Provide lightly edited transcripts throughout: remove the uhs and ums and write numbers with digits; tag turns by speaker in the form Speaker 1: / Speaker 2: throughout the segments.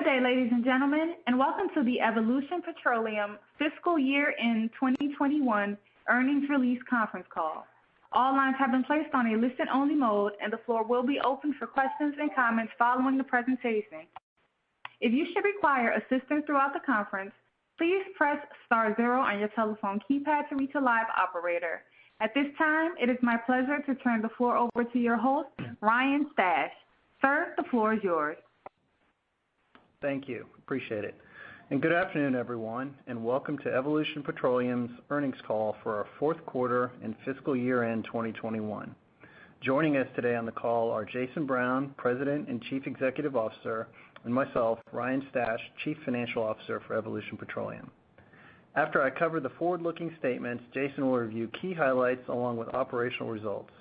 Speaker 1: day, ladies and gentlemen, and welcome to the Evolution Petroleum Fiscal Year End 2021 Earnings Release Conference Call. All lines have been placed on a listen-only mode, and the floor will be open for questions and comments following the presentation. If you should require assistance throughout the conference, please press *0 on your telephone keypad to reach a live operator. At this time, it is my pleasure to turn the floor over to your host, Ryan Stash. Sir, the floor is yours.
Speaker 2: Thank you. Appreciate it. And good afternoon, everyone, and welcome to Evolution Petroleum's earnings call for our fourth quarter and fiscal year-end 2021. Joining us today on the call are Jason Brown, President and Chief Executive Officer, and myself, Ryan Stash, Chief Financial Officer for Evolution Petroleum. After I cover the forward-looking statements, Jason will review key highlights along with operational results.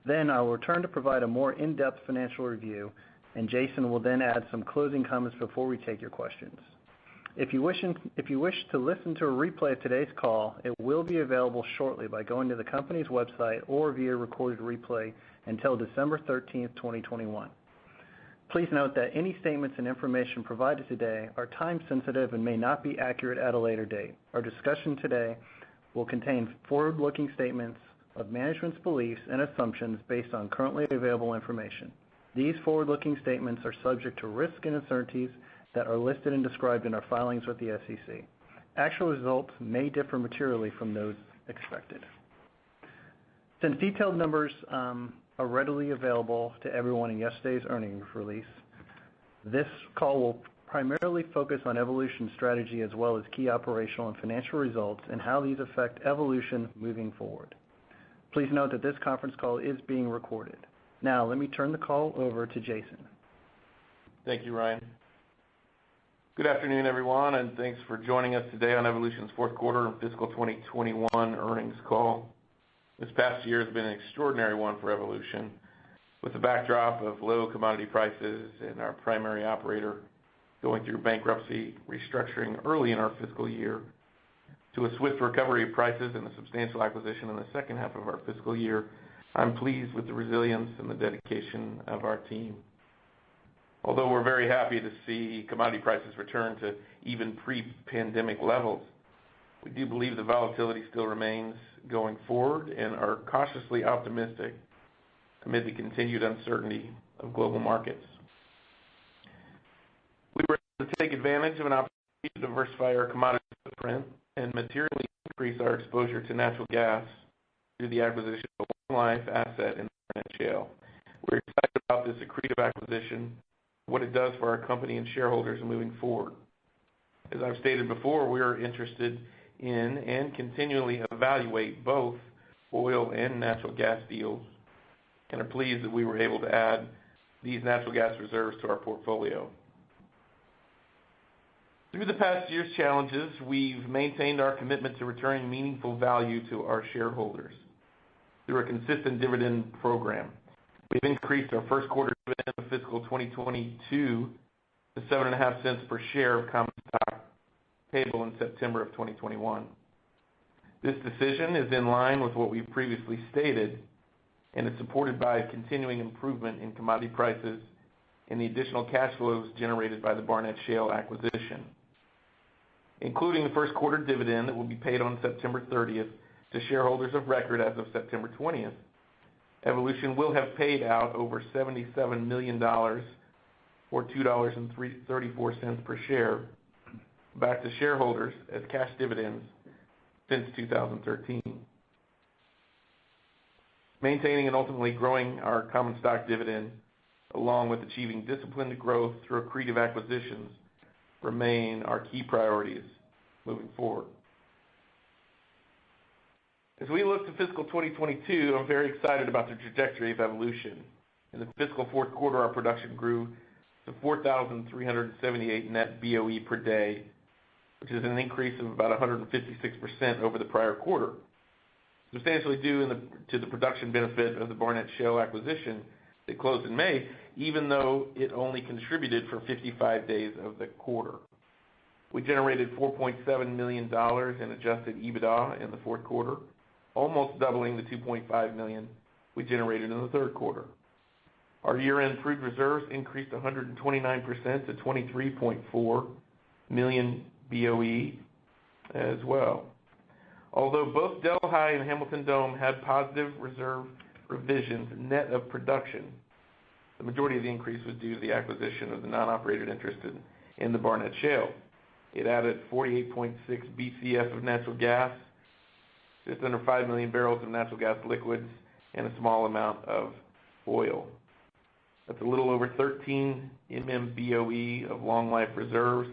Speaker 2: Then I will return to provide a more in-depth financial review, and Jason will then add some closing comments before we take your questions. If you wish to listen to a replay of today's call, it will be available shortly by going to the company's website or via recorded replay until December 13th, 2021. Please note that any statements and information provided today are time sensitive and may not be accurate at a later date. Our discussion today will contain forward-looking statements of management's beliefs and assumptions based on currently available information. These forward-looking statements are subject to risks and uncertainties that are listed and described in our filings with the SEC. Actual results may differ materially from those expected. Since detailed numbers are readily available to everyone in yesterday's earnings release, this call will primarily focus on Evolution's strategy as well as key operational and financial results and how these affect Evolution moving forward. Please note that this conference call is being recorded. Now, let me turn the call over to Jason.
Speaker 3: Thank you, Ryan. Good afternoon, everyone, and thanks for joining us today on Evolution's fourth quarter and fiscal 2021 earnings call. This past year has been an extraordinary one for Evolution, with the backdrop of low commodity prices and our primary operator going through bankruptcy restructuring early in our fiscal year, to a swift recovery of prices and a substantial acquisition in the second half of our fiscal year. I'm pleased with the resilience and the dedication of our team. Although we're very happy to see commodity prices return to even pre-pandemic levels, we do believe the volatility still remains going forward and are cautiously optimistic amid the continued uncertainty of global markets. We were able to take advantage of an opportunity to diversify our commodity footprint and materially increase our exposure to natural gas through the acquisition of a long-life asset in the Barnett Shale. We're excited about this accretive acquisition, what it does for our company and shareholders moving forward. As I've stated before, we are interested in and continually evaluate both oil and natural gas deals, and are pleased that we were able to add these natural gas reserves to our portfolio. Through the past year's challenges, we've maintained our commitment to returning meaningful value to our shareholders through a consistent dividend program. We've increased our first quarter dividend of fiscal 2022 to 7.5 cents per share of common stock payable in September of 2021. This decision is in line with what we've previously stated, and is supported by a continuing improvement in commodity prices and the additional cash flows generated by the Barnett Shale acquisition. Including the first quarter dividend that will be paid on September 30th to shareholders of record as of September 20th, Evolution will have paid out over $77 million, or $2.34 per share, back to shareholders as cash dividends since 2013. Maintaining and ultimately growing our common stock dividend, along with achieving disciplined growth through accretive acquisitions, remain our key priorities moving forward. As we look to fiscal 2022, I'm very excited about the trajectory of Evolution. In the fiscal fourth quarter, our production grew to 4,378 net BOE per day, which is an increase of about 156% over the prior quarter, substantially due to the production benefit of the Barnett Shale acquisition that closed in May, even though it only contributed for 55 days of the quarter. We generated $4.7 million in adjusted EBITDA in the fourth quarter, almost doubling the $2.5 million we generated in the third quarter. Our year-end proved reserves increased 129% to 23.4 million BOE as well. Although both Delhi and Hamilton Dome had positive reserve revisions net of production, the majority of the increase was due to the acquisition of the non-operated interest in the Barnett Shale. It added 48.6 BCF of natural gas, just under 5 million barrels of natural gas liquids, and a small amount of oil. That's a little over 13 MMBOE of long-life reserves,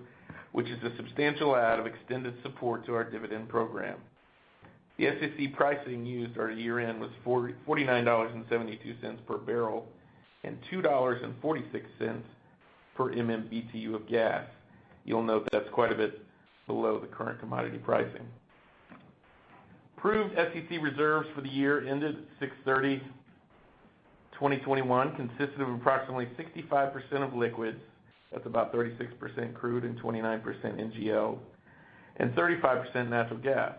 Speaker 3: which is a substantial add of extended support to our dividend program. The SEC pricing used at year-end was $49.72 per barrel and $2.46 per MMBTU of gas. You'll note that's quite a bit below the current commodity pricing. Proved SEC reserves for the year ended 6/30/2021 consisted of approximately 65% of liquids, that's about 36% crude and 29% NGL, and 35% natural gas.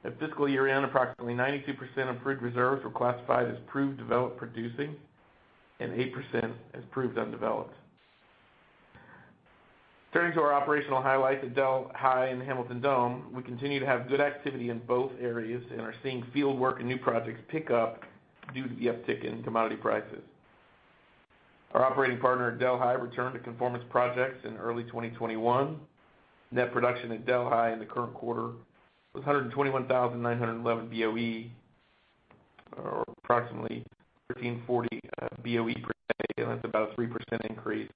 Speaker 3: At fiscal year end, approximately 92% of proved reserves were classified as proved developed producing and 8% as proved undeveloped. Turning to our operational highlights at Delhi and Hamilton Dome, we continue to have good activity in both areas and are seeing field work and new projects pick up due to the uptick in commodity prices. Our operating partner at Delhi returned to conformance projects in early 2021. Net production at Delhi in the current quarter was 121,911 BOE, or approximately 1,340 BOE per day, and that's about a 3% increase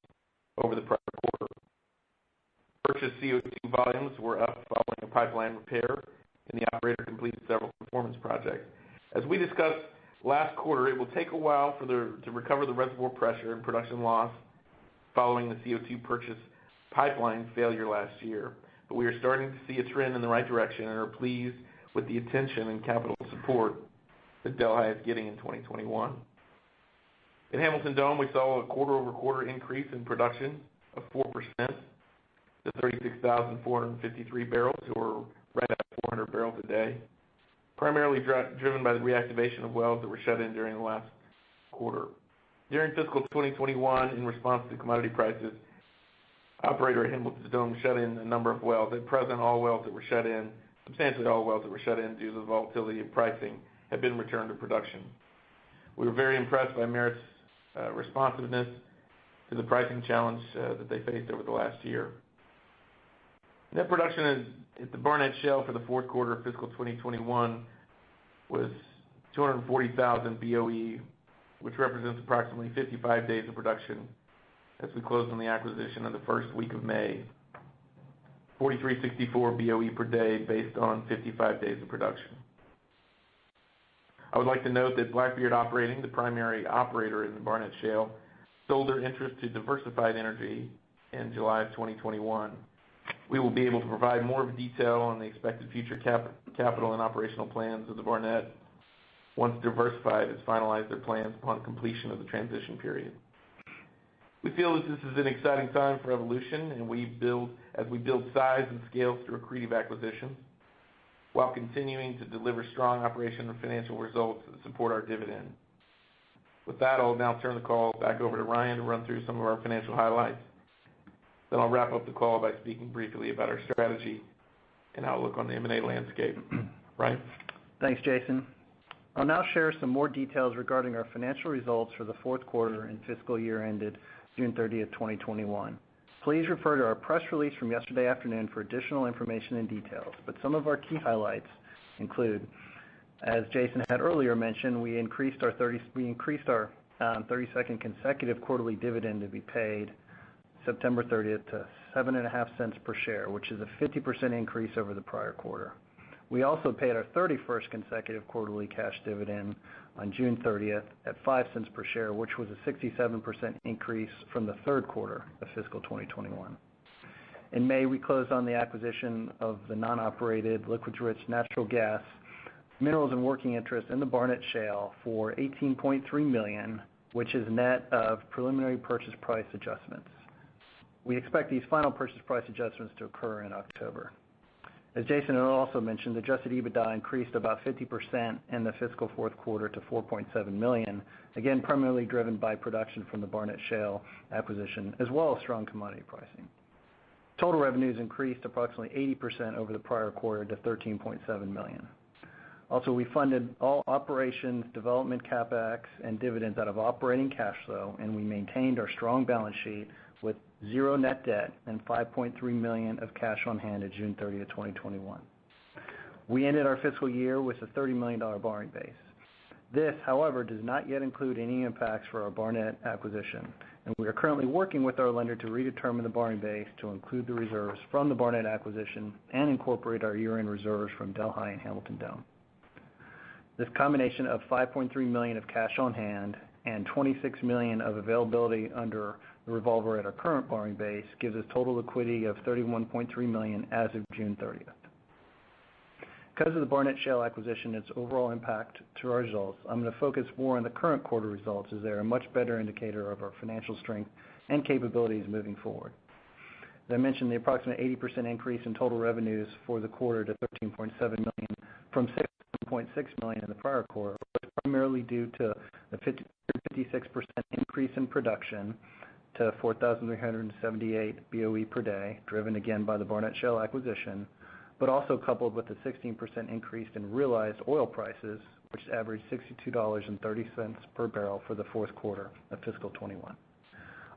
Speaker 3: over the prior quarter. Purchased CO2 volumes were up following a pipeline repair, and the operator completed several performance projects. As we discussed last quarter, it will take a while to recover the reservoir pressure and production loss following the CO2 purchase pipeline failure last year, but we are starting to see a trend in the right direction and are pleased with the attention and capital support that Delhi is getting in 2021. At Hamilton Dome, we saw a quarter-over-quarter increase in production of 4% to 36,453 barrels, or right at 400 barrels a day, primarily driven by the reactivation of wells that were shut in during the last quarter. During fiscal 2021, in response to commodity prices, operator at Hamilton Dome shut in a number of wells. At present, substantially all wells that were shut in due to the volatility of pricing have been returned to production. We were very impressed by Merit's responsiveness to the pricing challenge that they faced over the last year. Net production at the Barnett Shale for the fourth quarter of fiscal 2021 was 240,000 BOE, which represents approximately 55 days of production as we closed on the acquisition in the first week of May. 4,364 BOE per day based on 55 days of production. I would like to note that Blackbeard Operating, the primary operator in the Barnett Shale, sold their interest to Diversified Energy in July of 2021. We will be able to provide more of detail on the expected future capital and operational plans of the Barnett once Diversified has finalized their plans upon completion of the transition period. We feel that this is an exciting time for Evolution, and as we build size and scale through accretive acquisitions, while continuing to deliver strong operational and financial results that support our dividend. With that, I'll now turn the call back over to Ryan to run through some of our financial highlights. Then I'll wrap up the call by speaking briefly about our strategy and outlook on the M&A landscape. Ryan?
Speaker 2: Thanks, Jason. I'll now share some more details regarding our financial results for the fourth quarter and fiscal year ended June 30th, 2021. Please refer to our press release from yesterday afternoon for additional information and details, but some of our key highlights include, as Jason had earlier mentioned, we increased our 32nd consecutive quarterly dividend to be paid September 30th to 7.5 cents per share, which is a 50% increase over the prior quarter. We also paid our 31st consecutive quarterly cash dividend on June 30th at 5 cents per share, which was a 67% increase from the third quarter of fiscal 2021. In May, we closed on the acquisition of the non-operated liquids-rich natural gas minerals and working interest in the Barnett Shale for $18.3 million, which is net of preliminary purchase price adjustments. We expect these final purchase price adjustments to occur in October. As Jason also mentioned, adjusted EBITDA increased about 50% in the fiscal fourth quarter to $4.7 million, again primarily driven by production from the Barnett Shale acquisition, as well as strong commodity pricing. Total revenues increased approximately 80% over the prior quarter to $13.7 million. Also, we funded all operations, development CapEx, and dividends out of operating cash flow, and we maintained our strong balance sheet with zero net debt and $5.3 million of cash on hand at June 30, 2021. We ended our fiscal year with a $30 million borrowing base. This, however, does not yet include any impacts for our Barnett acquisition, and we are currently working with our lender to redetermine the borrowing base to include the reserves from the Barnett acquisition and incorporate our year-end reserves from Delhi and Hamilton Dome. This combination of $5.3 million of cash on hand and $26 million of availability under the revolver at our current borrowing base gives us total liquidity of $31.3 million as of June 30th. Because of the Barnett Shale acquisition and its overall impact to our results, I'm going to focus more on the current quarter results as they are a much better indicator of our financial strength and capabilities moving forward. As I mentioned, the approximate 80% increase in total revenues for the quarter to $13.7 million from $6.6 million in the prior quarter was primarily due to the 56% increase in production to 4,378 BOE per day, driven again by the Barnett Shale acquisition, but also coupled with a 16% increase in realized oil prices, which averaged $62.30 per barrel for the fourth quarter of fiscal 21.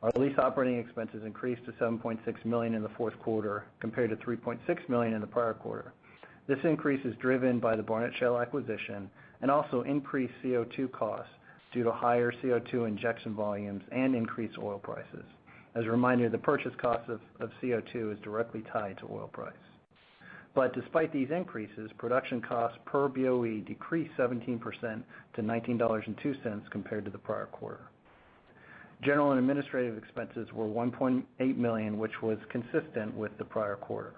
Speaker 2: Our lease operating expenses increased to $7.6 million in the fourth quarter compared to $3.6 million in the prior quarter. This increase is driven by the Barnett Shale acquisition and also increased CO2 costs due to higher CO2 injection volumes and increased oil prices. As a reminder, the purchase cost of CO2 is directly tied to oil price. But despite these increases, production costs per BOE decreased 17% to $19.02 compared to the prior quarter. General and administrative expenses were $1.8 million, which was consistent with the prior quarter.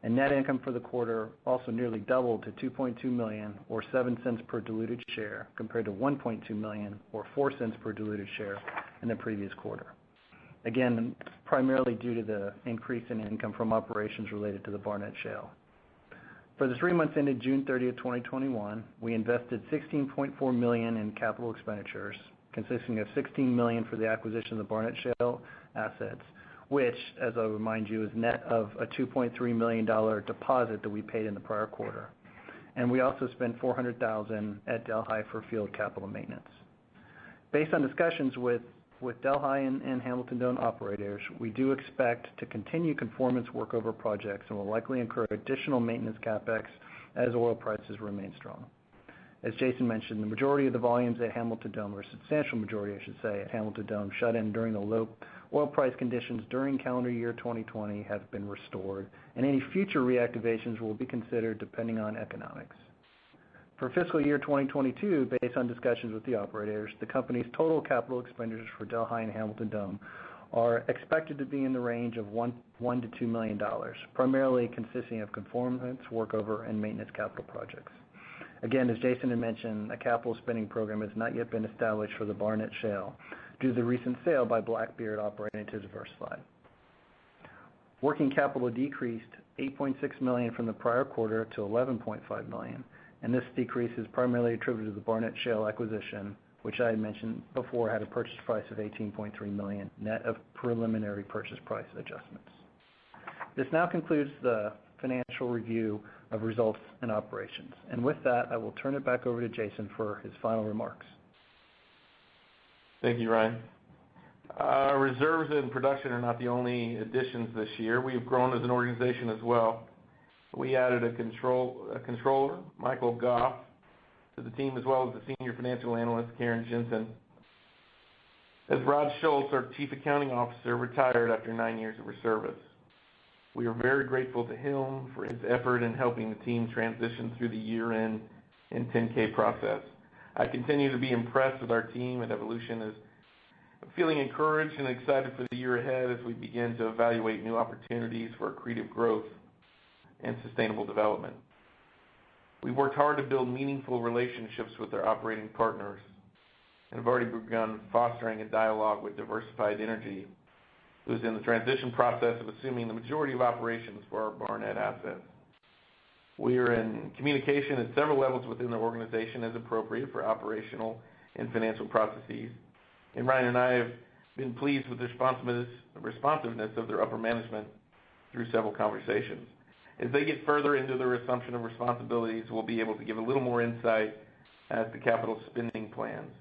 Speaker 2: And net income for the quarter also nearly doubled to $2.2 million, or 7 cents per diluted share, compared to $1.2 million, or 4 cents per diluted share in the previous quarter. Again, primarily due to the increase in income from operations related to the Barnett Shale. For the 3 months ended June 30, 2021, we invested $16.4 million in capital expenditures, consisting of $16 million for the acquisition of the Barnett Shale assets, which, as I'll remind you, is net of a $2.3 million deposit that we paid in the prior quarter. And we also spent $400,000 at Delhi for field capital maintenance. Based on discussions with Delhi and Hamilton Dome operators, we do expect to continue conformance workover projects and will likely incur additional maintenance capex as oil prices remain strong. As Jason mentioned, the majority of the volumes at Hamilton Dome, or a substantial majority, I should say, at Hamilton Dome shut in during the low oil price conditions during calendar year 2020 have been restored, and any future reactivations will be considered depending on economics. For fiscal year 2022, based on discussions with the operators, the company's total capital expenditures for Delhi and Hamilton Dome are expected to be in the range of $1 to $2 million, primarily consisting of conformance, workover, and maintenance capital projects. Again, as Jason had mentioned, a capital spending program has not yet been established for the Barnett Shale due to the recent sale by Blackbeard operating to Diversified. Working capital decreased $8.6 million from the prior quarter to $11.5 million, and this decrease is primarily attributed to the Barnett Shale acquisition, which I had mentioned before had a purchase price of $18.3 million, net of preliminary purchase price adjustments. This now concludes the financial review of results and operations. And with that, I will turn it back over to Jason for his final remarks.
Speaker 3: Thank you, Ryan. Reserves and production are not the only additions this year. We've grown as an organization as well. We added a controller, Michael Goff, to the team, as well as the senior financial analyst, Karen Jensen. As Rod Schultz, our chief accounting officer, retired after 9 years of service. We are very grateful to him for his effort in helping the team transition through the year-end and 10K process. I continue to be impressed with our team at Evolution, as I'm feeling encouraged and excited for the year ahead as we begin to evaluate new opportunities for accretive growth and sustainable development. We've worked hard to build meaningful relationships with our operating partners and have already begun fostering a dialogue with Diversified Energy, who is in the transition process of assuming the majority of operations for our Barnett assets. We are in communication at several levels within the organization as appropriate for operational and financial processes. And Ryan and I have been pleased with the responsiveness of their upper management through several conversations. As they get further into their assumption of responsibilities, we'll be able to give a little more insight as to capital spending plans.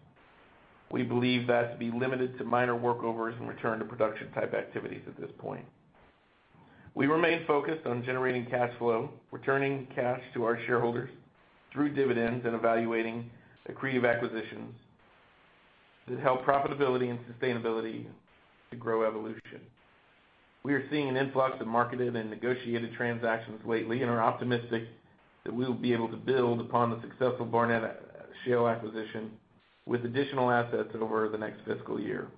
Speaker 3: We believe that to be limited to minor workovers and return to production type activities at this point. We remain focused on generating cash flow, returning cash to our shareholders through dividends, and evaluating accretive acquisitions that help profitability and sustainability to grow Evolution. We are seeing an influx of marketed and negotiated transactions lately and are optimistic that we will be able to build upon the successful Barnett Shale acquisition with additional assets over the next fiscal year.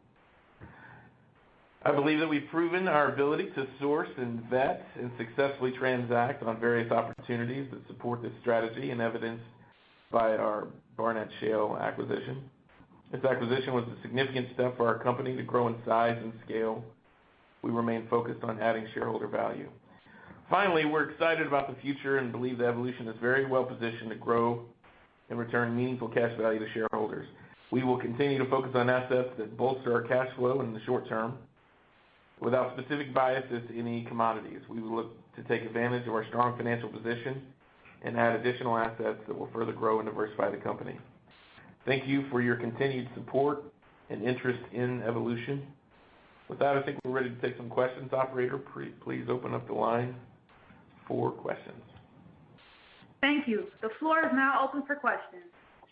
Speaker 3: I believe that we've proven our ability to source and vet and successfully transact on various opportunities that support this strategy, and evidenced by our Barnett Shale acquisition. This acquisition was a significant step for our company to grow in size and scale. We remain focused on adding shareholder value. Finally, we're excited about the future and believe that Evolution is very well positioned to grow and return meaningful cash value to shareholders. We will continue to focus on assets that bolster our cash flow in the short term without specific biases to any commodities. We will look to take advantage of our strong financial position and add additional assets that will further grow and diversify the company. Thank you for your continued support and interest in Evolution. With that, I think we're ready to take some questions. Operator, please open up the line for questions.
Speaker 1: Thank you. The floor is now open for questions.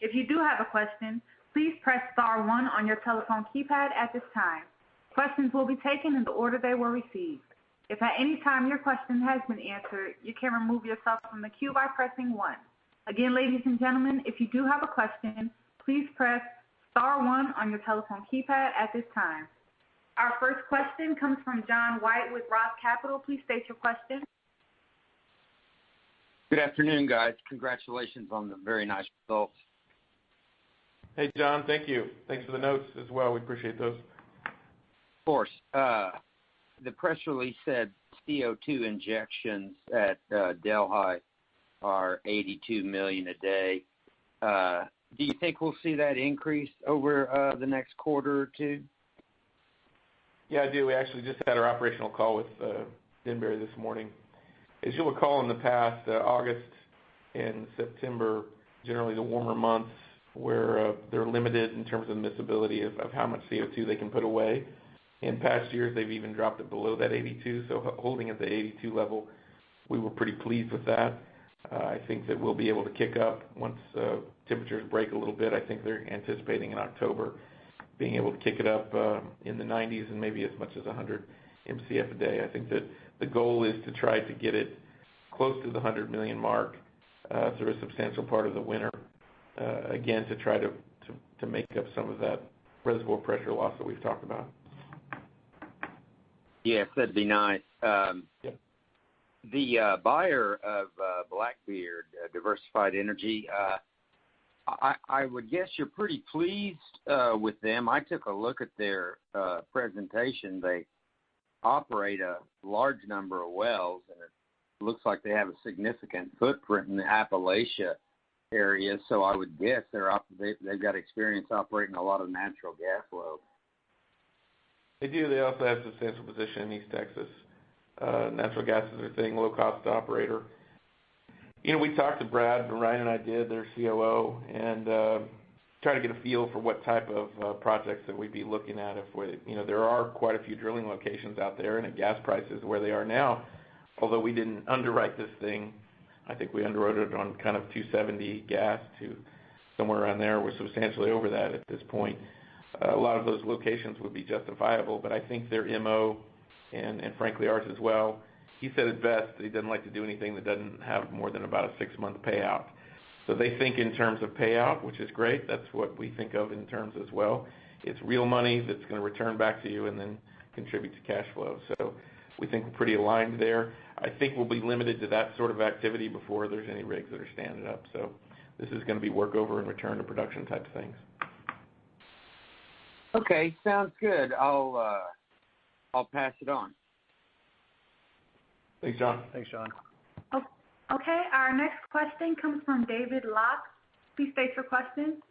Speaker 1: If you do have a question, please press star 1 on your telephone keypad at this time. Questions will be taken in the order they were received. If at any time your question has been answered, you can remove yourself from the queue by pressing 1. Again, ladies and gentlemen, if you do have a question, please press star 1 on your telephone keypad at this time. Our first question comes from John White with Roth Capital. Please state your question.
Speaker 4: Good afternoon, guys. Congratulations on the very nice results.
Speaker 3: Hey, John. Thank you. Thanks for the notes as well. We appreciate those.
Speaker 4: Of course. The press release said CO2 injections at Delhi are 82 million a day. Do you think we'll see that increase over the next quarter or two?
Speaker 3: Yeah, I do. We actually just had our operational call with Denbury this morning. As you'll recall, in the past, August and September, generally the warmer months, where they're limited in terms of miscibility of how much CO2 they can put away. In past years, they've even dropped it below that 82, so holding at the 82 level, we were pretty pleased with that. I think that we'll be able to kick up once temperatures break a little bit. I think they're anticipating in October being able to kick it up in the 90s and maybe as much as 100 MCF a day. I think that the goal is to try to get it close to the 100 million mark through a substantial part of the winter, again, to try to make up some of that reservoir pressure loss that we've talked about.
Speaker 4: Yes, that'd be nice.
Speaker 3: Yep.
Speaker 4: The buyer of Blackbeard, Diversified Energy, I would guess you're pretty pleased with them. I took a look at their presentation. They operate a large number of wells, and it looks like they have a significant footprint in the Appalachia area, so I would guess they've got experience operating a lot of natural gas wells.
Speaker 3: They do. They also have a substantial position in East Texas. Natural gas is their thing, low-cost operator. You know, we talked to Brad, and Ryan and I did, their COO, and try to get a feel for what type of projects that we'd be looking at. There are quite a few drilling locations out there, and at gas prices where they are now, although we didn't underwrite this thing, I think we underwrote it on kind of 270 gas to somewhere around there. We're substantially over that at this point. A lot of those locations would be justifiable, but I think their MO, and frankly ours as well, he said it best, he doesn't like to do anything that doesn't have more than about a 6-month payout. So they think in terms of payout, which is great. That's what we think of in terms as well. It's real money that's going to return back to you and then contribute to cash flow. So we think we're pretty aligned there. I think we'll be limited to that sort of activity before there's any rigs that are standing up. So this is going to be workover and return to production type things.
Speaker 4: Okay, sounds good. I'll pass it on.
Speaker 3: Thanks, John.
Speaker 2: Thanks, John.
Speaker 1: Okay, our next question comes from David Locke. Please state your question.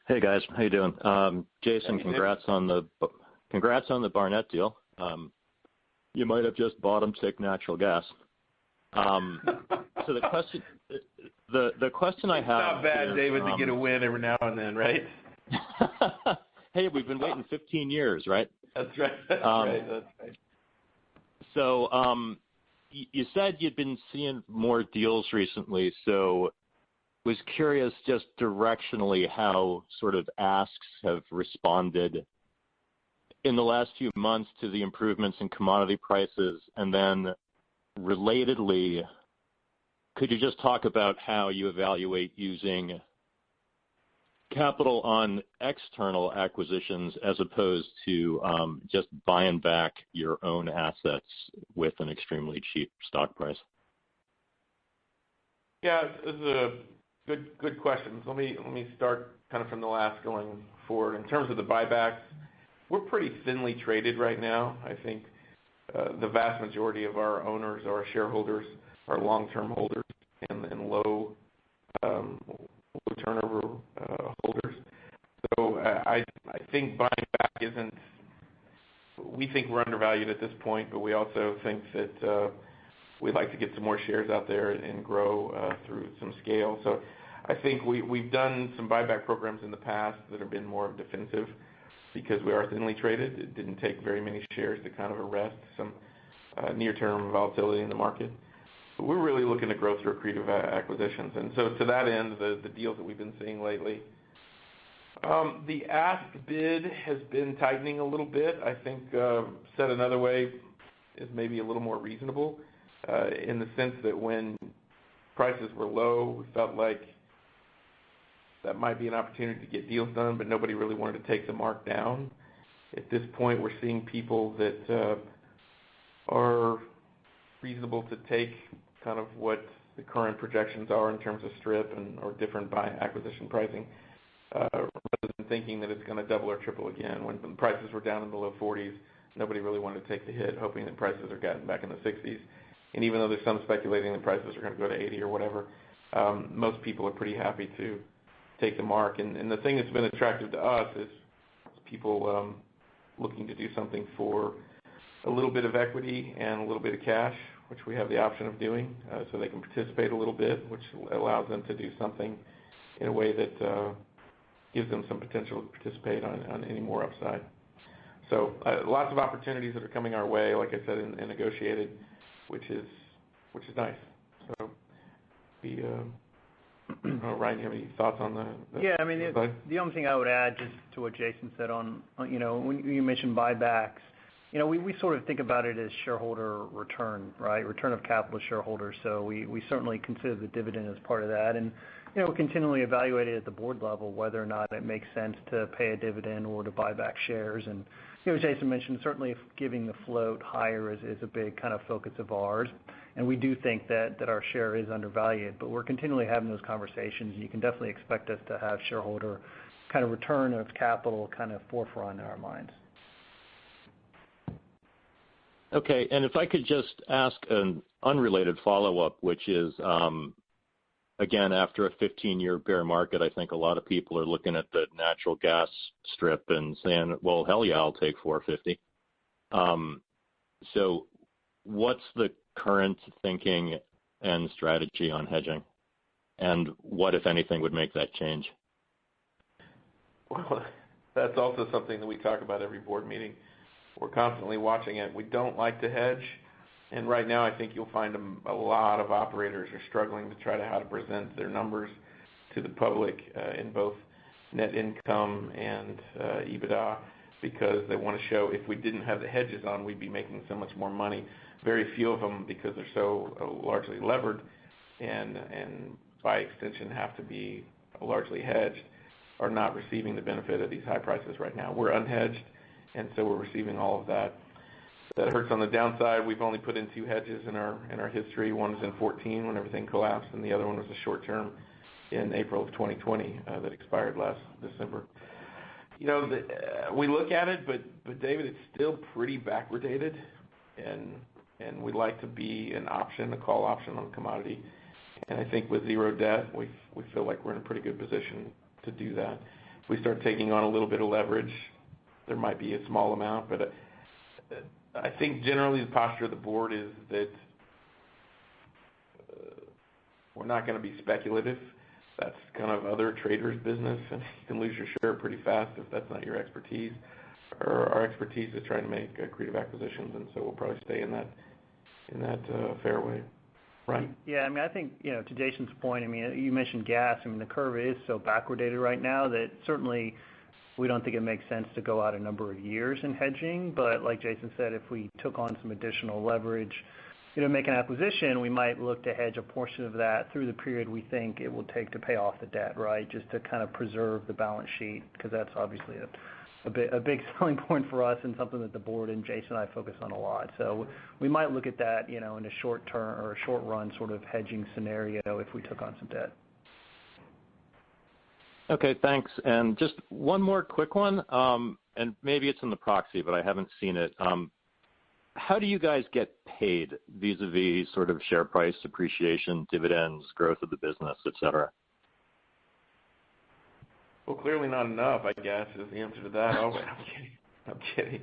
Speaker 5: Hey guys, how you doing? Jason,
Speaker 3: Hey,
Speaker 5: congrats on the Barnett deal. You might have just bottom tick natural gas. So the question I have.
Speaker 3: It's not bad,
Speaker 5: is,
Speaker 3: David, to get a win every now and then, right?
Speaker 5: Hey, we've been waiting 15 years, right?
Speaker 3: That's right. That's right.
Speaker 5: So you said you'd been seeing more deals recently, so was curious just directionally how sort of asks have responded in the last few months to the improvements in commodity prices, and then relatedly, could you just talk about how you evaluate using capital on external acquisitions as opposed to just buying back your own assets with an extremely cheap stock price?
Speaker 3: Yeah, this is a good question. Let me start kind of from the last going forward. In terms of the buybacks, we're pretty thinly traded right now. I think the vast majority of our owners or our shareholders are long-term holders and low turnover holders. So I think buying back isn't. We think we're undervalued at this point, but we also think that we'd like to get some more shares out there and grow through some scale. So I think we've done some buyback programs in the past that have been more defensive because we are thinly traded. It didn't take very many shares to kind of arrest some near-term volatility in the market. But we're really looking to grow through accretive acquisitions. And so to that end, the deals that we've been seeing lately, the ask bid has been tightening a little bit. I think said another way is maybe a little more reasonable in the sense that when prices were low, we felt like that might be an opportunity to get deals done, but nobody really wanted to take the mark down. At this point, we're seeing people that are reasonable to take kind of what the current projections are in terms of strip or different buy acquisition pricing, rather than thinking that it's going to double or triple again. When the prices were down in the low 40s, nobody really wanted to take the hit, hoping that prices are getting back in the 60s. And even though there's some speculating that prices are going to go to 80 or whatever, most people are pretty happy to take the mark. And the thing that's been attractive to us is people looking to do something for a little bit of equity and a little bit of cash, which we have the option of doing, so they can participate a little bit, which allows them to do something in a way that gives them some potential to participate on any more upside. So lots of opportunities that are coming our way, like I said, and negotiated, which is nice. So we Ryan, you have any thoughts on the
Speaker 2: Yeah, I mean, the only thing I would add just to what Jason said on when you mentioned buybacks, we sort of think about it as shareholder return, right? Return of capital to shareholders. So we certainly consider the dividend as part of that. And, we continually evaluate it at the board level whether or not it makes sense to pay a dividend or to buy back shares. And, as Jason mentioned, certainly giving the float higher is a big kind of focus of ours. And we do think that our share is undervalued, but we're continually having those conversations. You can definitely expect us to have shareholder kind of return of capital kind of forefront in our minds.
Speaker 5: Okay, and if I could just ask an unrelated follow-up, which is, again, after a 15-year bear market, I think a lot of people are looking at the natural gas strip and saying, well, hell yeah, I'll take $4.50. So what's the current thinking and strategy on hedging? And what, if anything, would make that change?
Speaker 3: Well, that's also something that we talk about every board meeting. We're constantly watching it. We don't like to hedge, and right now I think you'll find a lot of operators are struggling to try to how to present their numbers to the public in both net income and EBITDA, because they want to show if we didn't have the hedges on, we'd be making so much more money. Very few of them, because they're so largely levered and by extension have to be largely hedged, are not receiving the benefit of these high prices right now. We're unhedged, and so we're receiving all of that. That hurts on the downside. We've only put in 2 hedges in our history. One was in 2014 when everything collapsed, and the other one was a short term in April of 2020 that expired last December. We look at it, but David, it's still pretty backwardated, and and we'd like to be an option, a call option on the commodity. And I think with zero debt, we feel like we're in a pretty good position to do that. If we start taking on a little bit of leverage, there might be a small amount, but I think generally the posture of the board is that we're not going to be speculative. That's kind of other traders' business, and you can lose your shirt pretty fast if that's not your expertise. Our expertise is trying to make creative acquisitions, and so we'll probably stay in that fairway. Right?
Speaker 2: Yeah, I mean, I think, to Jason's point, I mean, you mentioned gas. I mean, the curve is so backwardated right now that certainly we don't think it makes sense to go out a number of years in hedging. But like Jason said, if we took on some additional leverage, make an acquisition, we might look to hedge a portion of that through the period we think it will take to pay off the debt, right? Just to kind of preserve the balance sheet, because that's obviously a big selling point for us and something that the board and Jason and I focus on a lot. So we might look at that, in a short term or a short run sort of hedging scenario if we took on some debt.
Speaker 5: Okay, thanks. And just one more quick one, and maybe it's in the proxy, but I haven't seen it. How do you guys get paid vis-a-vis sort of share price appreciation, dividends, growth of the business, et cetera?
Speaker 3: Well, clearly not enough, I guess, is the answer to that. Oh, I'm kidding.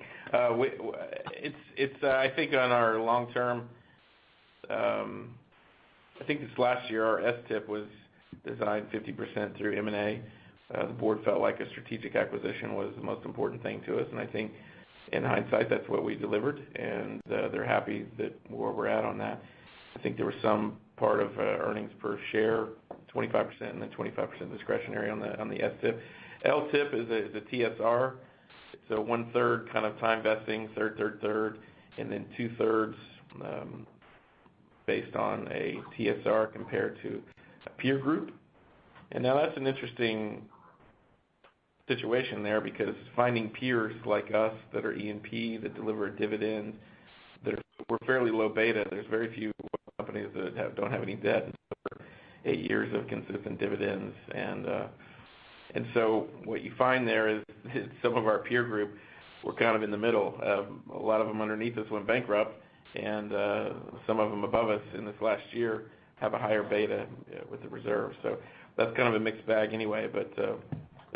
Speaker 3: It's I think on our long term, I think this last year our STIP was designed 50% through M&A. The board felt like a strategic acquisition was the most important thing to us, and I think in hindsight that's what we delivered, and they're happy that where we're at on that. I think there was some part of earnings per share, 25% and then 25% discretionary on the STIP. LTIP is a TSR. It's a 1/3 kind of time vesting, third, and then 2/3 based on a TSR compared to a peer group. And now that's an interesting situation there, because finding peers like us that are E&P, that deliver dividends, we're fairly low beta. There's very few companies that don't have any debt and 8 years of consistent dividends, and so what you find there is some of our peer group were kind of in the middle. A lot of them underneath us went bankrupt, and some of them above us in this last year have a higher beta with the reserve. So that's kind of a mixed bag anyway, but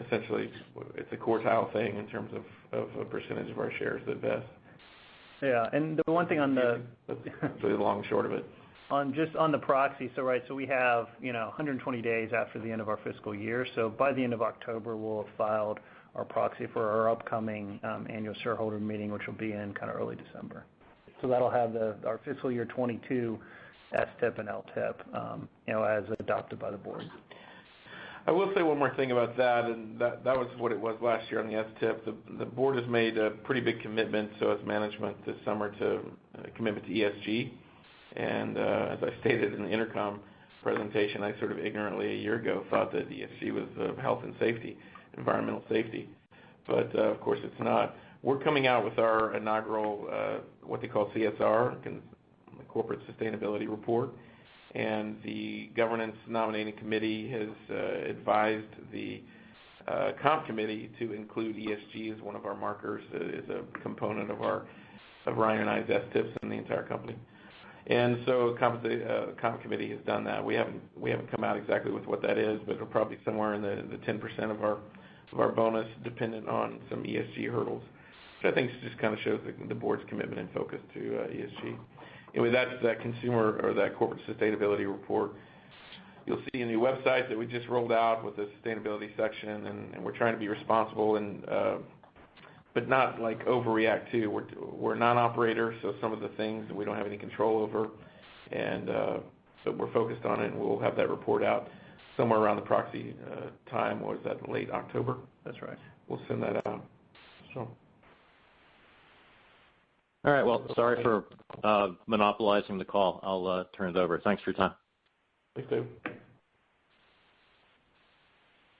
Speaker 3: essentially it's a quartile thing in terms of a percentage of our shares that vest.
Speaker 2: Yeah, and the one thing on
Speaker 3: that's really the long and short of it.
Speaker 2: On the proxy, so we have 120 days after the end of our fiscal year. So by the end of October, we'll have filed our proxy for our upcoming annual shareholder meeting, which will be in kind of early December. So that'll have our fiscal year 22 STIP and LTIP, as adopted by the board.
Speaker 3: I will say one more thing about that, and that was what it was last year on the STIP. The board has made a pretty big commitment, so has management this summer, to a commitment to ESG. And as I stated in the intercom presentation, I sort of ignorantly a year ago thought that ESG was health and safety, environmental safety. But of course it's not. We're coming out with our inaugural, what they call CSR, the Corporate Sustainability Report. And the governance nominating committee has advised the comp committee to include ESG as one of our markers, as a component of Ryan and I's STIPs in the entire company. And so comp committee has done that. We haven't come out exactly with what that is, but it'll probably be somewhere in the 10% of our bonus, dependent on some ESG hurdles, which I think just kind of shows the board's commitment and focus to ESG. Anyway, that's that consumer or that corporate sustainability report. You'll see a new website that we just rolled out with a sustainability section, and we're trying to be responsible and but not like overreact to. We're non-operator, so some of the things we don't have any control over, and but we're focused on it, and we'll have that report out somewhere around the proxy time. What was that, late October?
Speaker 2: That's right.
Speaker 3: We'll send that out. So.
Speaker 5: All right. Well, sorry for monopolizing the call. I'll turn it over. Thanks for your time.
Speaker 3: Thanks, Dave.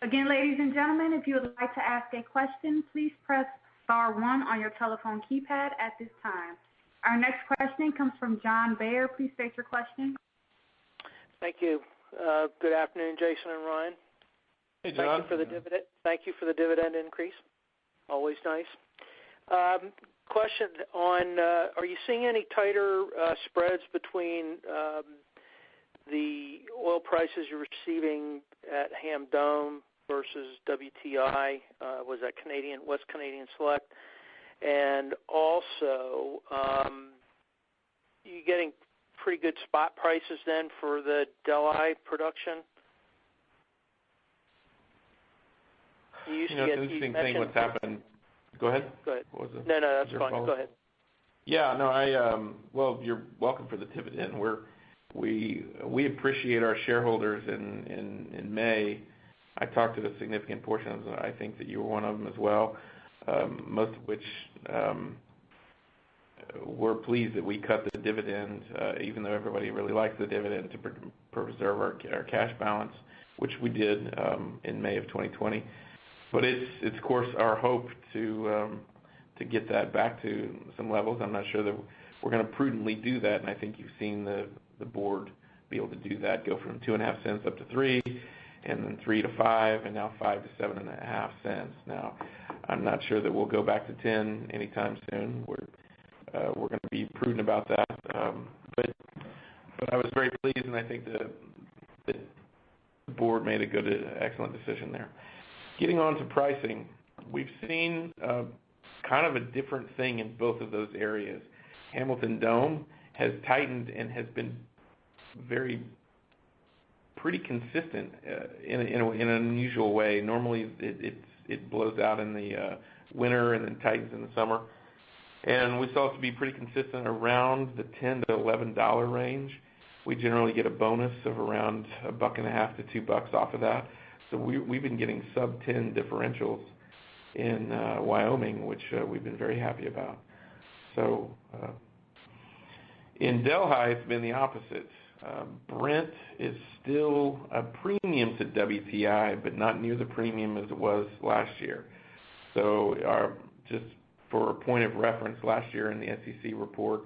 Speaker 1: Again, ladies and gentlemen, if you would like to ask a question, please press *1 on your telephone keypad at this time. Our next question comes from John Bayer. Please state your question.
Speaker 6: Thank you. Good afternoon, Jason and Ryan.
Speaker 3: Hey, John.
Speaker 6: Thank you for the dividend increase. Always nice. Question on, are you seeing any tighter spreads between the oil prices you're receiving at Ham Dome versus WTI? Was that West Canadian Select? And also, you getting pretty good spot prices then for the Delhi production? You used to get,
Speaker 3: it's an interesting thing what's happened. Go ahead.
Speaker 6: Go ahead.
Speaker 3: What was it?
Speaker 6: No, that's fine. Go ahead.
Speaker 3: Yeah, no, well, you're welcome for the dividend. We appreciate our shareholders in May. I talked to a significant portion of them. I think that you were one of them as well, most of which were pleased that we cut the dividend, even though everybody really likes the dividend, to preserve our cash balance, which we did in May of 2020. But it's of course our hope to get that back to some levels. I'm not sure that we're going to prudently do that, and I think you've seen the board be able to do that, go from 2.5 cents up to 3, and then 3 to 5, and now 5 to 7.5 cents. Now, I'm not sure that we'll go back to 10 anytime soon. We're going to be prudent about that, but I was very pleased, and I think the board made a excellent decision there. Getting on to pricing, we've seen kind of a different thing in both of those areas. Hamilton Dome has tightened and has been pretty consistent in an unusual way. Normally, it blows out in the winter and then tightens in the summer. And we saw it to be pretty consistent around the $10 to $11 range. We generally get a bonus of around $1.50 to $2 off of that. So we've been getting sub-10 differentials in Wyoming, which we've been very happy about. So in Delhi, it's been the opposite. Brent is still a premium to WTI, but not near the premium as it was last year. So just for a point of reference, last year in the SEC report,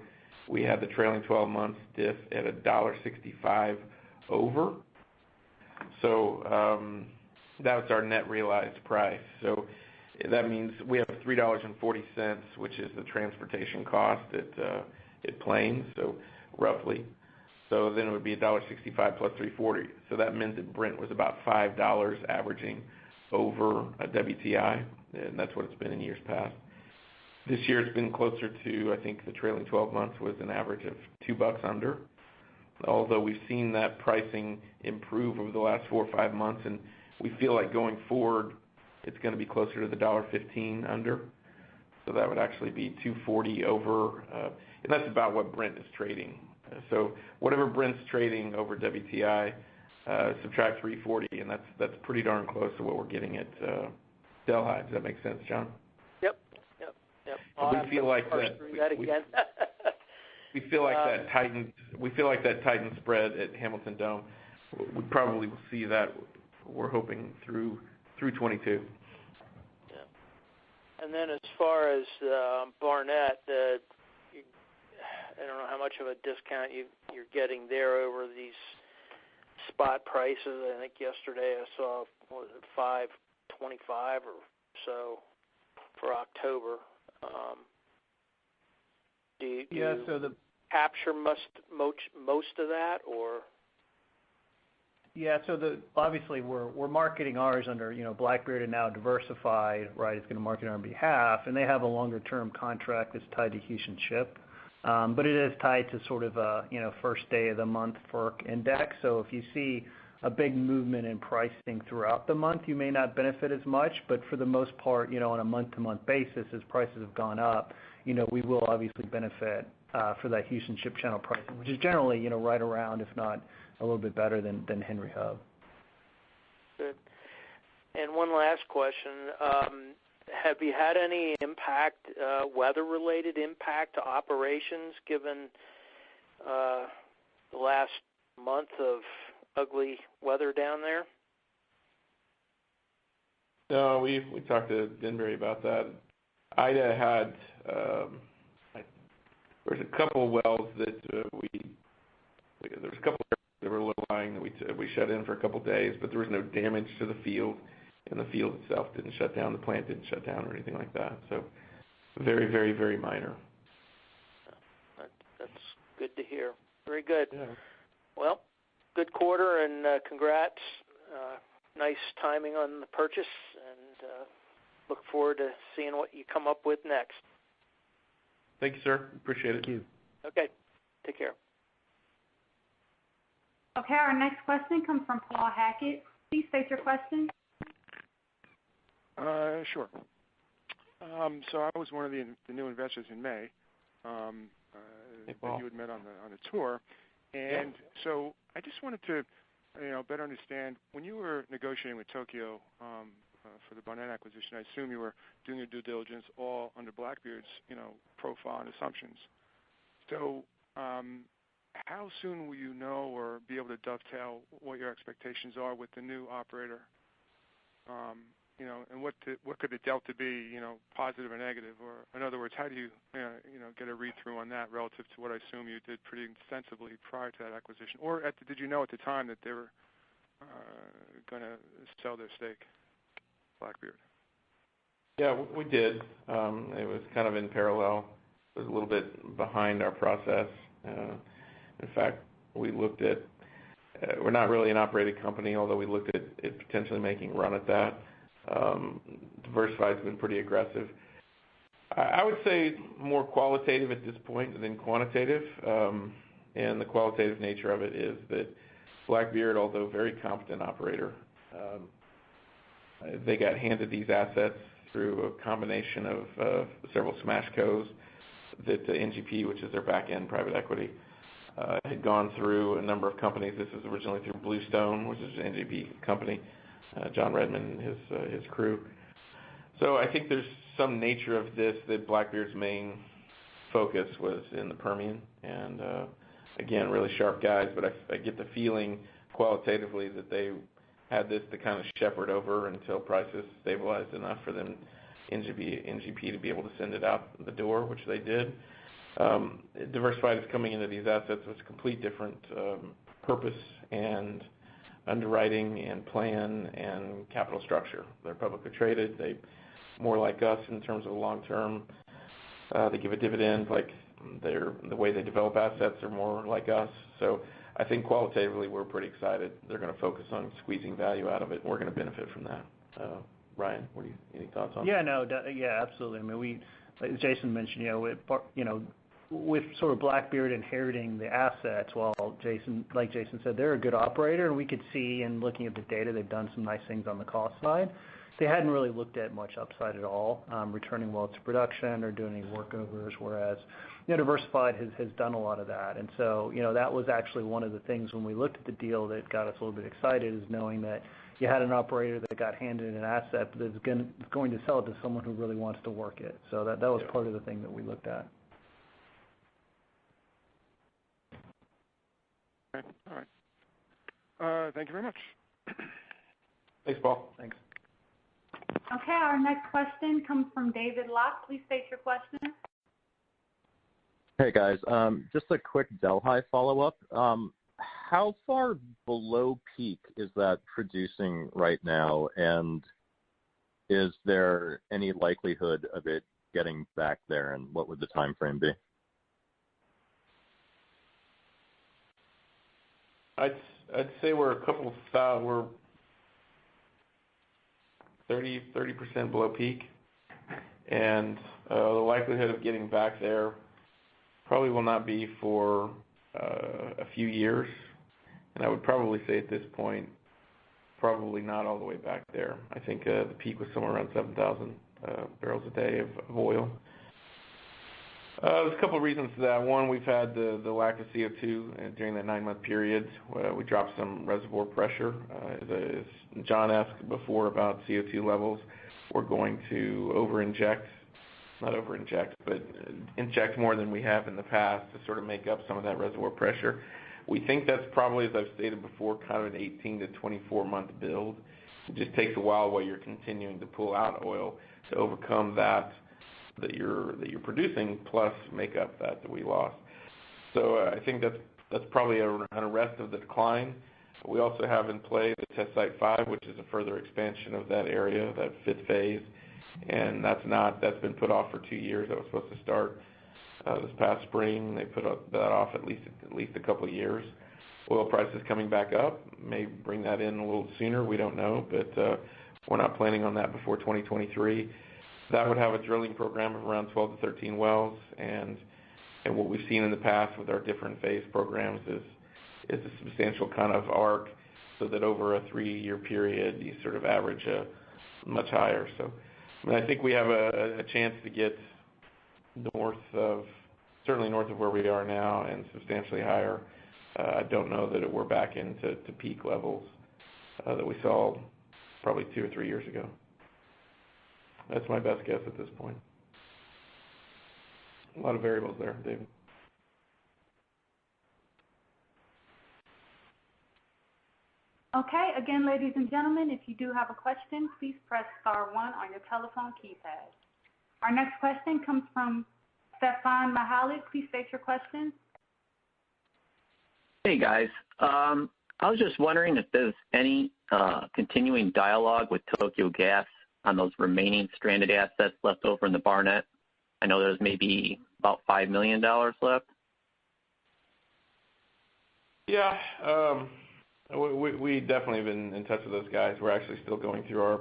Speaker 3: we had the trailing 12 months diff at $1.65 over. So that was our net realized price. So that means we have $3.40, which is the transportation cost at Plains, so roughly. So then it would be $1.65 plus $3.40. So that meant that Brent was about $5 averaging over a WTI, and that's what it's been in years past. This year it's been closer to, I think the trailing 12 months was an average of $2 under, although we've seen that pricing improve over the last 4 or 5 months, and we feel like going forward it's going to be closer to the $1.15 under. So that would actually be $2.40 over, and that's about what Brent is trading. So whatever Brent's trading over WTI, subtract $3.40, and that's pretty darn close to what we're getting at Delhi. Does that make sense, John?
Speaker 6: Yep.
Speaker 3: We feel like
Speaker 6: that again.
Speaker 3: we feel like that tightened. We feel like that tightened spread at Hamilton Dome. We probably will see that. We're hoping through 22.
Speaker 6: Yeah. And then as far as Barnett, I don't know how much of a discount you're getting there over these spot prices. I think yesterday I saw, what was it, $5.25 or so for October. Do you capture most of that, or?
Speaker 2: Yeah, so obviously we're marketing ours under Blackbeard and now Diversified, right? It's going to market on our behalf, and they have a longer term contract that's tied to Houston Ship, but it is tied to sort of a first day of the month FERC index. So if you see a big movement in pricing throughout the month, you may not benefit as much, but for the most part, on a month-to-month basis, as prices have gone up, we will obviously benefit for that Houston Ship Channel pricing, which is generally, right around, if not a little bit better than Henry Hub.
Speaker 6: Good. And one last question. Have you had any impact, weather-related impact to operations given the last month of ugly weather down there?
Speaker 3: No, we talked to Denbury about that. Ida had there's a couple of wells that there was a couple of that were low-lying that we shut in for a couple of days, but there was no damage to the field, and the field itself didn't shut down, the plant didn't shut down or anything like that. So very, very, very minor.
Speaker 6: That's good to hear. Very good.
Speaker 3: Yeah.
Speaker 6: Well, good quarter, and congrats. Nice timing on the purchase, and look forward to seeing what you come up with next.
Speaker 3: Thank you, sir. Appreciate it.
Speaker 2: Thank you.
Speaker 6: Okay. Take care.
Speaker 1: Okay, our next question comes from Paul Hackett. Please state your question.
Speaker 7: Sure. So I was one of the new investors in May that you had met on the tour, and so I just wanted to better understand when you were negotiating with Tokyo for the Barnett acquisition. I assume you were doing your due diligence all under Blackbeard's profile and assumptions. So how soon will you know or be able to dovetail what your expectations are with the new operator? And what could the delta be, positive or negative? Or in other words, how do you, get a read-through on that relative to what I assume you did pretty extensively prior to that acquisition? Or did you know at the time that they were going to sell their stake, Blackbeard?
Speaker 3: Yeah, we did. It was kind of in parallel. It was a little bit behind our process. In fact, we looked at, we're not really an operated company, although we looked at it potentially making a run at that. Diversified's been pretty aggressive. I would say more qualitative at this point than quantitative. And the qualitative nature of it is that Blackbeard, although very competent operator, they got handed these assets through a combination of several smash cos that NGP, which is their back-end private equity, had gone through a number of companies. This was originally through Bluestone, which is an NGP company, John Redmond and his crew. So I think there's some nature of this that Blackbeard's main focus was in the Permian, and again, really sharp guys, but I get the feeling qualitatively that they had this to kind of shepherd over until prices stabilized enough for them, NGP to be able to send it out the door, which they did. Diversified is coming into these assets with a complete different purpose and underwriting and plan and capital structure. They're publicly traded. They more like us in terms of the long term. They give a dividend, like the way they develop assets are more like us. So I think qualitatively we're pretty excited. They're going to focus on squeezing value out of it, and we're going to benefit from that. Ryan, any thoughts on that?
Speaker 2: Yeah, absolutely. I mean, like Jason mentioned, with sort of Blackbeard inheriting the assets, like Jason said, they're a good operator, and we could see in looking at the data, they've done some nice things on the cost side. They hadn't really looked at much upside at all, returning wells to production or doing any workovers, whereas Diversified has done a lot of that. And so, that was actually one of the things when we looked at the deal that got us a little bit excited, is knowing that you had an operator that got handed an asset but is going to sell it to someone who really wants to work it. So that was part of the thing that we looked at.
Speaker 7: Okay. All right. Thank you very much.
Speaker 3: Thanks, Paul.
Speaker 2: Thanks.
Speaker 1: Okay, our next question comes from David Locke. Please state your question.
Speaker 5: Hey, guys. Just a quick Delhi follow-up. How far below peak is that producing right now, and is there any likelihood of it getting back there, and what would the time frame be?
Speaker 3: I'd say we're we're 30% below peak, and the likelihood of getting back there probably will not be for a few years, and I would probably say at this point, probably not all the way back there. I think the peak was somewhere around 7,000 barrels a day of oil. There's a couple of reasons to that. One, we've had the lack of CO2 during that 9-month period. We dropped some reservoir pressure. As John asked before about CO2 levels, we're going to but inject more than we have in the past to sort of make up some of that reservoir pressure. We think that's probably, as I've stated before, kind of an 18 to 24-month build. It just takes a while you're continuing to pull out oil to overcome that you're producing, plus make up that we lost. So I think that's probably an arrest of the decline. We also have in play the Test Site 5, which is a further expansion of that area, that fifth phase, and that's been put off for 2 years. That was supposed to start this past spring. They put that off at least a couple of years. Oil prices coming back up may bring that in a little sooner. We don't know, but we're not planning on that before 2023. That would have a drilling program of around 12 to 13 wells, and what we've seen in the past with our different phase programs is a substantial kind of arc, so that over a 3-year period you sort of average much higher. So I mean, I think we have a chance to get certainly north of where we are now and substantially higher. I don't know that we're back into peak levels that we saw probably 2 or 3 years ago. That's my best guess at this point. A lot of variables there, David.
Speaker 1: Okay, again, ladies and gentlemen, if you do have a question, please press star 1 on your telephone keypad. Our next question comes from Stefan Mahalik. Please state your question.
Speaker 8: Hey, guys. I was just wondering if there's any continuing dialogue with Tokyo Gas on those remaining stranded assets left over in the Barnett. I know there's maybe about $5 million left.
Speaker 3: Yeah, we definitely have been in touch with those guys. We're actually still going through our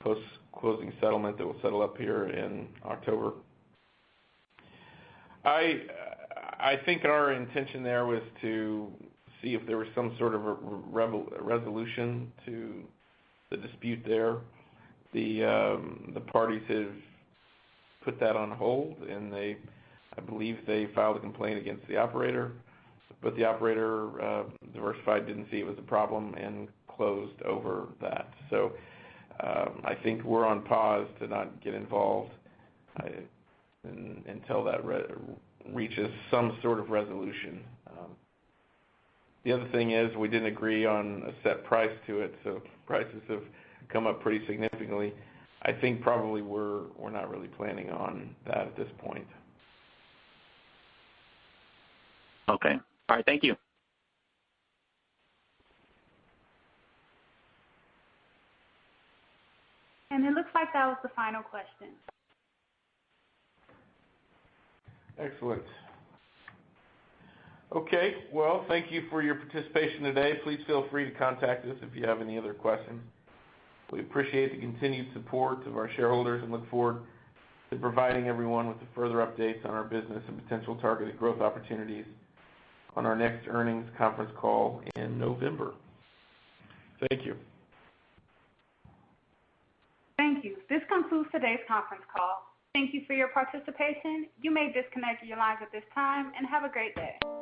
Speaker 3: post-closing settlement that will settle up here in October. I think our intention there was to see if there was some sort of a resolution to the dispute there. The parties have put that on hold, and I believe they filed a complaint against the operator, but the operator, Diversified, didn't see it was a problem and closed over that. So I think we're on pause to not get involved until that reaches some sort of resolution. The other thing is we didn't agree on a set price to it, so prices have come up pretty significantly. I think probably we're not really planning on that at this point.
Speaker 8: Okay. All right. Thank you.
Speaker 1: And it looks like that was the final question.
Speaker 3: Excellent. Okay, well, thank you for your participation today. Please feel free to contact us if you have any other questions. We appreciate the continued support of our shareholders and look forward to providing everyone with the further updates on our business and potential targeted growth opportunities on our next earnings conference call in November. Thank you.
Speaker 1: Thank you. This concludes today's conference call. Thank you for your participation. You may disconnect your lines at this time, and have a great day.